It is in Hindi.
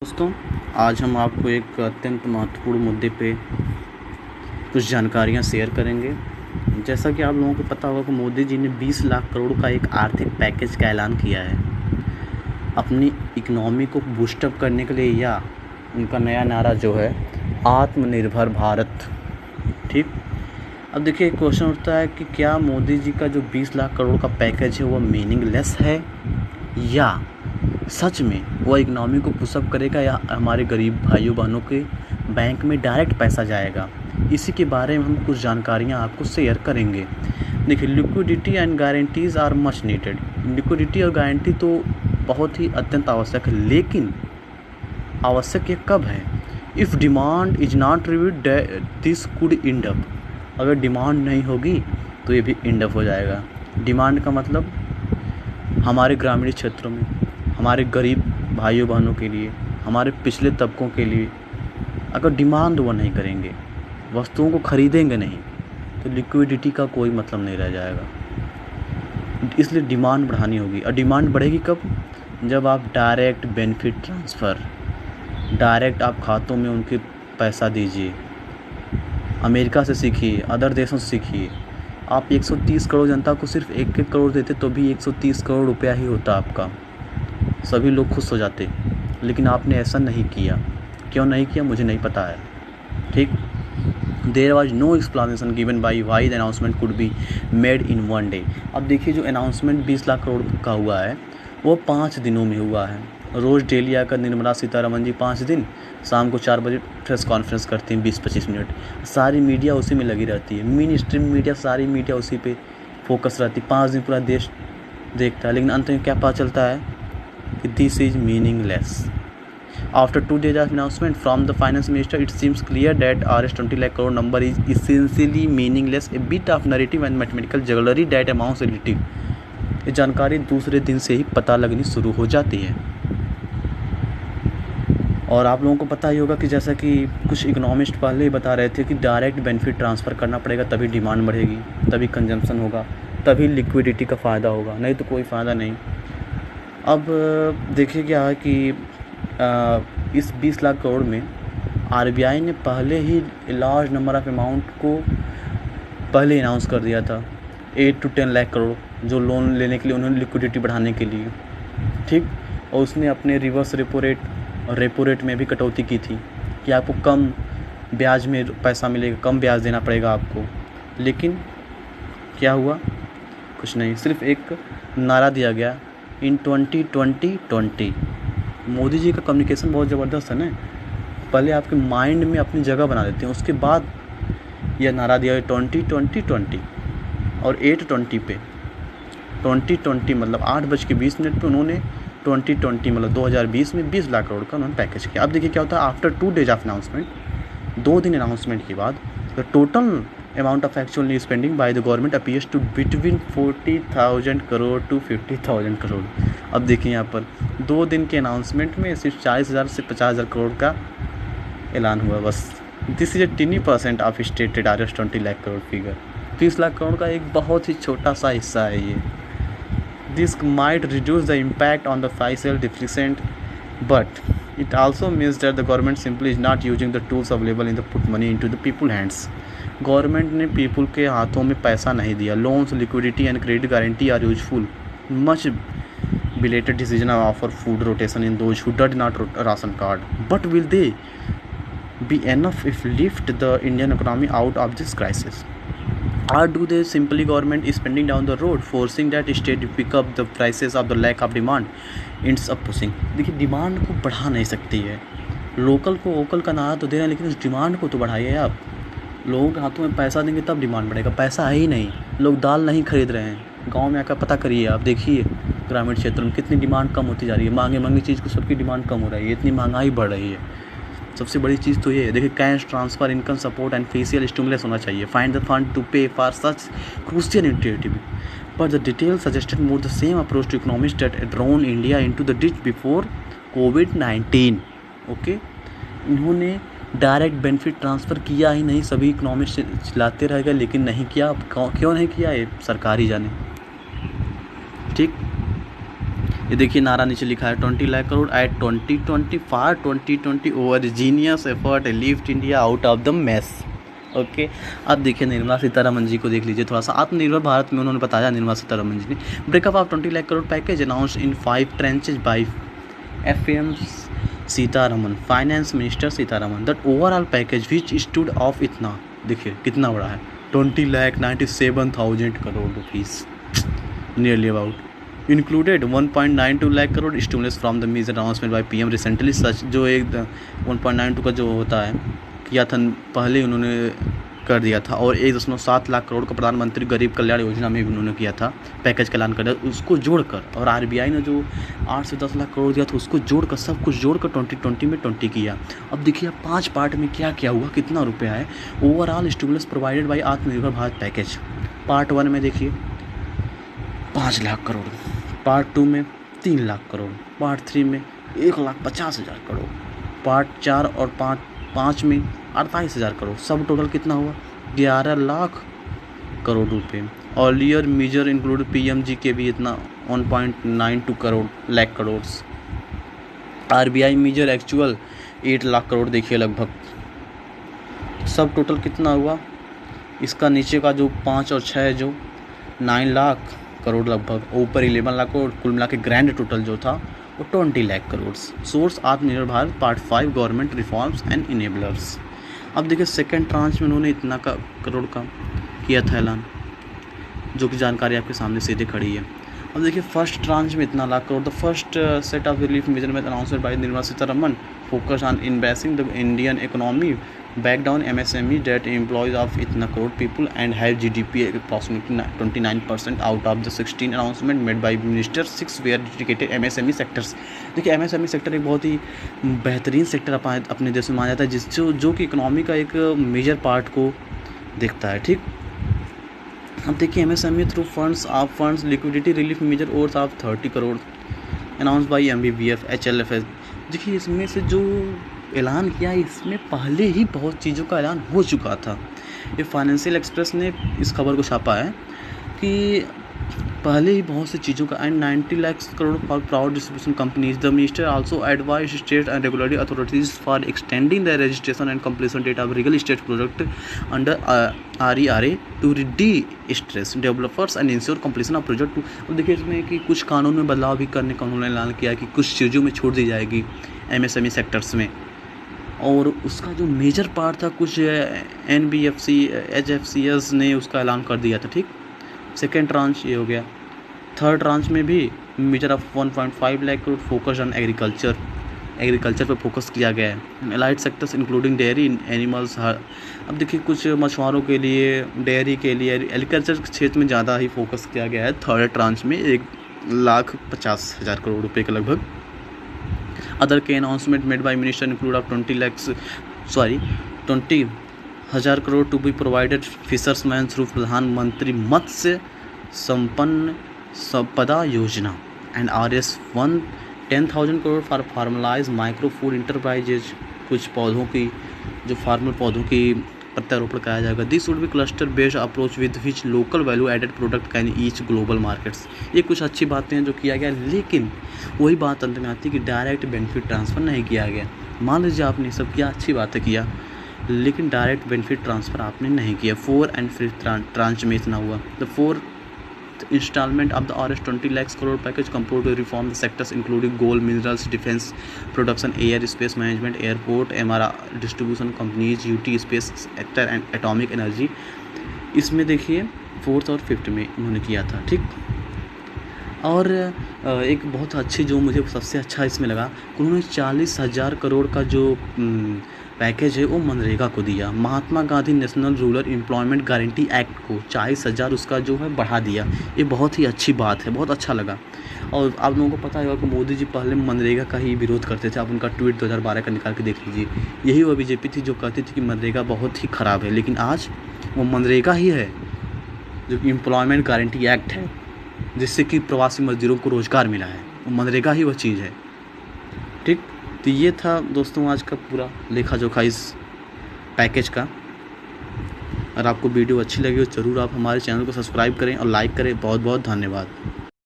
दोस्तों, आज हम आपको एक अत्यंत महत्वपूर्ण मुद्दे पे कुछ जानकारियाँ शेयर करेंगे। जैसा कि आप लोगों को पता होगा कि मोदी जी ने 20 लाख करोड़ का एक आर्थिक पैकेज का ऐलान किया है अपनी इकोनॉमी को बूस्टअप करने के लिए, या उनका नया नारा जो है आत्मनिर्भर भारत। ठीक। अब देखिए, एक क्वेश्चन उठता है कि क्या मोदी जी का जो 20 लाख करोड़ का पैकेज है वो मीनिंगलेस है, या सच में वो इकनॉमी को पुशअप करेगा, या हमारे गरीब भाइयों बहनों के बैंक में डायरेक्ट पैसा जाएगा। इसी के बारे में हम कुछ जानकारियाँ आपको शेयर करेंगे। देखिए, liquidity and guarantees are much needed. Liquidity और गारंटी तो बहुत ही अत्यंत आवश्यक है, लेकिन आवश्यक ये कब है? If demand is not reviewed this could and up. अगर डिमांड नहीं होगी तो ये भी एंड अप हो जाएगा। डिमांड का मतलब हमारे ग्रामीण क्षेत्रों में, हमारे गरीब भाइयों बहनों के लिए, हमारे पिछले तबकों के लिए अगर डिमांड वो नहीं करेंगे, वस्तुओं को खरीदेंगे नहीं, तो लिक्विडिटी का कोई मतलब नहीं रह जाएगा। इसलिए डिमांड बढ़ानी होगी। और डिमांड बढ़ेगी कब? जब आप डायरेक्ट बेनिफिट ट्रांसफ़र, डायरेक्ट आप खातों में उनके पैसा दीजिए। अमेरिका से सीखिए, अदर देशों से सीखिए। आप 130 करोड़ जनता को सिर्फ 1-1 करोड़ देते तो भी 130 करोड़ रुपया ही होता आपका, सभी लोग खुश हो जाते। लेकिन आपने ऐसा नहीं किया। क्यों नहीं किया मुझे नहीं पता है। ठीक। There was no explanation given by why the announcement could be made in one day. अब देखिए, जो अनाउंसमेंट 20 लाख करोड़ का हुआ है वो 5 दिनों में हुआ है। रोज़ डेली आकर निर्मला सीतारमण जी 5 दिन शाम को 4 बजे प्रेस कॉन्फ्रेंस करती हैं 20-25 मिनट। सारी मीडिया उसी में लगी रहती है, मेन स्ट्रीम मीडिया, सारी मीडिया उसी पे फोकस रहती है। 5 दिन पूरा देश देखता है, लेकिन अंत में क्या पता चलता है कि this is meaningless. After 2 days of announcement from the finance minister, it seems clear that Rs 20 lakh crore number is essentially meaningless, a bit of narrative and mathematical jugglery that amounts relative। ये जानकारी दूसरे दिन से ही पता लगनी शुरू हो जाती है। और आप लोगों को पता ही होगा कि जैसा कि कुछ इकोनॉमिस्ट पहले ही बता रहे थे कि डायरेक्ट बेनिफिट ट्रांसफ़र करना पड़ेगा, तभी डिमांड बढ़ेगी, तभी कंजम्पशन होगा, तभी लिक्विडिटी का फ़ायदा होगा, नहीं तो कोई फ़ायदा नहीं। अब देखिए क्या है कि इस 20 लाख करोड़ में आरबीआई ने पहले ही लार्ज नंबर ऑफ अमाउंट को पहले अनाउंस कर दिया था, 8 to 10 लाख करोड़ जो लोन लेने के लिए उन्होंने लिक्विडिटी बढ़ाने के लिए। ठीक। और उसने अपने रिवर्स रेपो रेट और रेपो रेट में भी कटौती की थी कि आपको कम ब्याज में पैसा मिलेगा, कम ब्याज देना पड़ेगा आपको। लेकिन क्या हुआ? कुछ नहीं, सिर्फ एक नारा दिया गया, इन 2020। मोदी जी का कम्युनिकेशन बहुत ज़बरदस्त है ना। पहले आपके माइंड में अपनी जगह बना देते हैं, उसके बाद यह नारा दिया 2020 और 8:20 पे। 2020 मतलब 8:20 पे उन्होंने 2020 मतलब 2020 में 20 लाख करोड़ का उन्होंने पैकेज किया। अब देखिए क्या होता है, आफ्टर 2 days ऑफ अनाउंसमेंट, 2 दिन अनाउंसमेंट के बाद the total amount of actual spending by the government appears to between 40,000 crore to 50,000 crore. अब देखिए यहाँ पर 2 दिन के अनाउंसमेंट में सिर्फ 40,000 से 50,000 करोड़ का ऐलान हुआ बस। This is a टिनी % of stated Rs 20 lakh crore figure. 30 lakh crore का एक बहुत ही छोटा सा हिस्सा है ये। This might reduce the impact on the financial deficit, but it also means that the government simply is not using the tools available in the put money into the people hands। Government ने पीपल के हाथों में पैसा नहीं दिया। Loans, liquidity and credit guarantee are useful, much belated decision of offer food rotation in those who did not ration card, but will they be enough if lift the Indian economy out of this crisis, or do they simply government is spending down the road forcing that state to pick up the prices of the lack of demand ends up pushing। देखिए, डिमांड को बढ़ा नहीं सकती है। लोकल को वोकल का नारा तो दे रहे हैं, लेकिन उस डिमांड को तो बढ़ाइए आप। लोगों के हाथों में पैसा देंगे तब डिमांड बढ़ेगा। पैसा है ही नहीं, लोग दाल नहीं खरीद रहे हैं। गांव में आकर पता करिए, आप देखिए ग्रामीण क्षेत्र में कितनी डिमांड कम होती जा रही है। महंगी चीज़ को सबकी डिमांड कम हो रही है, इतनी महंगाई बढ़ रही है। सबसे बड़ी चीज़ तो ये है। देखिए, cash transfer, income support and fiscal stimulus होना चाहिए। Find the fund to pay for such crucial initiative, but the detail suggested more the same approach to economics that drone India into the ditch before COVID-19। Okay, इन्होंने डायरेक्ट बेनिफिट ट्रांसफ़र किया ही नहीं। सभी इकोनॉमिक्स चिल्लाते रह गए, लेकिन नहीं किया। क्यों नहीं किया, ये सरकार ही जाने। ठीक। ये देखिए नारा नीचे लिखा है 20 lakh crore at 2025-2020 over genius effort lift India out of the mess. Okay, अब देखिए निर्मला सीतारमन जी को देख लीजिए थोड़ा सा। आत्मनिर्भर भारत में उन्होंने बताया निर्मला सीतारमन जी ने, breakup of 20 lakh crore package announce in 5 tranches by FM Sitharaman, finance minister Sitharaman, that overall package which stood of इतना, देखिए कितना बड़ा है, 20,97,000 crore rupees, nearly about included 1.92 lakh crore stimulus from the major announcement by PM recently such, जो एक 1.92 का जो होता है किया था पहले उन्होंने कर दिया था, और 1.7 लाख करोड़ का प्रधानमंत्री गरीब कल्याण योजना में भी उन्होंने किया था, पैकेज का ऐलान कर दिया, उसको जोड़कर, और RBI ने जो 8 से 10 लाख करोड़ दिया था उसको जोड़कर, सब कुछ जोड़कर 2020 में 20 किया। अब देखिए 5 पार्ट में क्या क्या हुआ, कितना रुपया है। ओवरऑल स्टिमुलस प्रोवाइडेड बाई आत्मनिर्भर भारत पैकेज, पार्ट 1 में देखिए 5 लाख करोड़, पार्ट 2 में 3 लाख करोड़, पार्ट 3 में 1,50,000 करोड़, पार्ट 4 और पार्ट 5 में 28,000 करोड़, सब टोटल कितना हुआ 11 लाख करोड़ रुपए। अर्लियर मेजर इंक्लूड PMG के भी इतना 1.92 crore lakh crore. RBI major actual 8 lakh crore, देखिए लगभग सब टोटल कितना हुआ। इसका नीचे का जो 5 और 6 जो 9 लाख करोड़ लगभग, ऊपर 11 लाख करोड़, कुल मिला के ग्रैंड टोटल जो था वो 20 लाख करोड़। सोर्स आत्मनिर्भर Bharat part 5 government reforms and enablers. अब देखिए सेकेंड ट्रांच में उन्होंने इतना का करोड़ का किया था ऐलान, जो कि जानकारी आपके सामने सीधे खड़ी है। अब देखिए फर्स्ट ट्रांच में इतना lakh crore, the first set of relief measurement announcement by Nirmala Sitharaman focus on investing the Indian economy back down MSME that employs of इतना crore people and have GDP approximately 29% out of the 16 announcement made by minister 6 were dedicated MSME sectors. देखिए MSME सेक्टर एक बहुत ही बेहतरीन सेक्टर अपने देश में माना जाता है, जो कि इकोनॉमी का एक मेजर पार्ट को देखता है। ठीक, अब देखिए MSME through funds liquidity relief major overs of 30 crore announce by MBBF HLFS। देखिए इसमें से जो ऐलान किया, इसमें पहले ही बहुत चीज़ों का ऐलान हो चुका था। ये फाइनेंशियल एक्सप्रेस ने इस खबर को छापा है कि पहले ही बहुत सी चीज़ों का, and 90 lakh crore for proud distribution companies. The minister also advise state and regulatory authorities for extending the registration and completion date of real estate project under RERA to destress developers and ensure completion of project. अब देखिए इसमें कि कुछ कानून में बदलाव भी करने का उन्होंने ऐलान किया कि कुछ चीज़ों में छूट दी जाएगी MSME सेक्टर्स में, और उसका जो मेजर पार्ट था कुछ NBFC HFCS ने उसका ऐलान कर दिया था। ठीक, सेकेंड ट्रांच ये हो गया। थर्ड ट्रांच में भी measure of 1.5 lakh crore focus on agriculture पर फोकस किया गया है। Allied sectors including dairy animals. अब देखिए कुछ मछुआरों के लिए, डेयरी के लिए, एग्रीकल्चर के क्षेत्र में ज़्यादा ही फोकस किया गया है थर्ड ट्रांच में, 1,50,000 करोड़ रुपये के लगभग। अदर के announcement made by minister include of 20,000 crore to be provided फिशर्समैन through प्रधानमंत्री मत्स्य संपन्न संपदा योजना and RS 10,000 crore for फार्मलाइज micro food enterprises. कुछ पौधों की, जो फार्मल पौधों की प्रत्यारोपण कराया जाएगा। This would be cluster based approach with which local value added product can each global markets. ये कुछ अच्छी बातें हैं जो किया गया, लेकिन वही बात अंत में आती है कि डायरेक्ट बेनिफिट ट्रांसफ़र नहीं किया गया। मान लीजिए आपने सब किया, अच्छी बातें किया, लेकिन डायरेक्ट बेनिफिट ट्रांसफ़र आपने नहीं किया। 4 एंड 5th ट्रांच में इतना हुआ। The 4th installment of the RS 20 lakhs crore package composed to reform the sectors including gold, minerals, defense production, air space management, airport, MRI distribution companies, UT space sector and atomic energy। इसमें देखिए 4th और 5th में उन्होंने किया था। ठीक, और एक बहुत अच्छी जो मुझे सबसे अच्छा इसमें लगा, उन्होंने 40,000 करोड़ का जो पैकेज है वो मनरेगा को दिया। Mahatma Gandhi national rural employment guarantee act को 40,000 उसका जो है बढ़ा दिया। ये बहुत ही अच्छी बात है, बहुत अच्छा लगा। और आप लोगों को पता होगा कि मोदी जी पहले मनरेगा का ही विरोध करते थे। आप उनका ट्वीट 2012 का निकाल के देख लीजिए। यही वो बीजेपी थी जो कहती थी कि मनरेगा बहुत ही ख़राब है, लेकिन आज वो मनरेगा ही है जो कि एम्प्लॉयमेंट गारंटी एक्ट है, जिससे कि प्रवासी मजदूरों को रोज़गार मिला है। वो मनरेगा ही वह चीज़ है। ठीक, तो ये था दोस्तों आज का पूरा लेखा जोखा इस पैकेज का। अगर आपको वीडियो अच्छी लगी तो ज़रूर आप हमारे चैनल को सब्सक्राइब करें और लाइक करें। बहुत बहुत धन्यवाद।